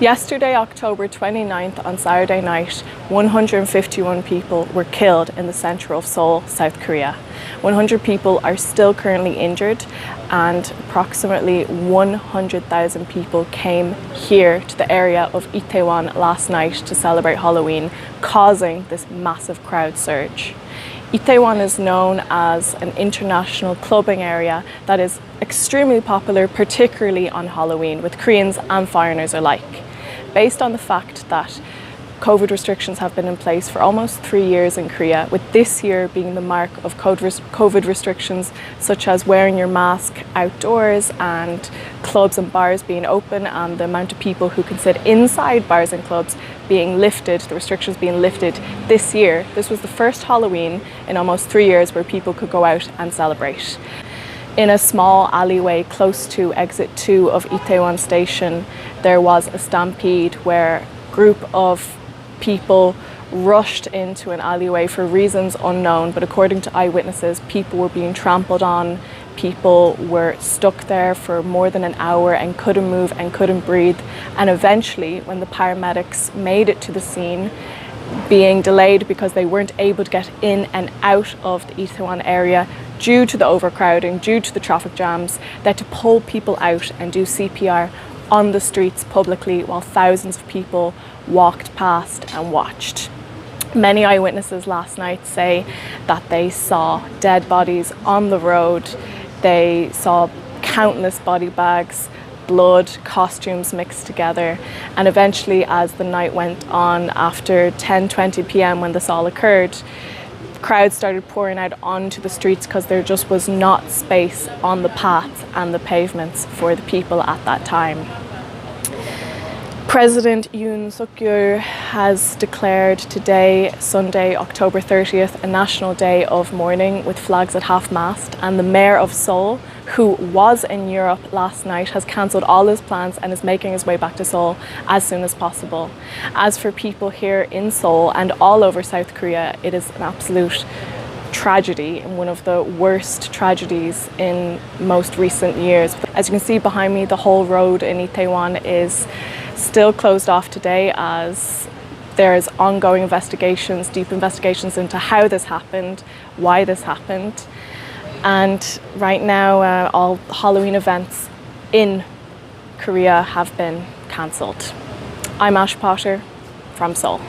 Yesterday, October 29th, on Saturday night, 151 people were killed in the centre of Seoul, South Korea. 100 people are still currently injured, and approximately 100,000 people came here to the area of Itaewon last night to celebrate Halloween, causing this massive crowd surge. Itaewon is known as an international clubbing area that is extremely popular, particularly on Halloween, with Koreans and foreigners alike. Based on the fact that COVID restrictions have been in place for almost 3 years in Korea, with this year being the mark of COVID restrictions such as wearing your mask outdoors and clubs and bars being open, and the amount of people who can sit inside bars and clubs being lifted, the restrictions being lifted this year. This was the first Halloween in almost 3 years where people could go out and celebrate. In a small alleyway close to exit 2 of Itaewon Station, there was a stampede where a group of people rushed into an alleyway for reasons unknown, but according to eyewitnesses, people were being trampled on, people were stuck there for more than an hour and couldn't move and couldn't breathe. And eventually, when the paramedics made it to the scene, being delayed because they weren't able to get in and out of the Itaewon area due to the overcrowding, due to the traffic jams, they had to pull people out and do CPR on the streets publicly while thousands of people walked past and watched. Many eyewitnesses last night say that they saw dead bodies on the road. They saw countless body bags, blood, costumes mixed together, and eventually, as the night went on, after 10:20 p.m. when this all occurred, crowds started pouring out onto the streets because there just was not space on the paths and the pavements for the people at that time. President Yoon Suk-Yeol has declared today, Sunday, October 30th, a national day of mourning with flags at half-mast, and the mayor of Seoul, who was in Europe last night, has cancelled all his plans and is making his way back to Seoul as soon as possible. As for people here in Seoul and all over South Korea, it is an absolute tragedy, and one of the worst tragedies in most recent years. As you can see behind me, the whole road in Itaewon is still closed off today, as there is ongoing investigations, deep investigations into how this happened, why this happened. And right now, all Halloween events in Korea have been cancelled. I'm Ash Potter from Seoul.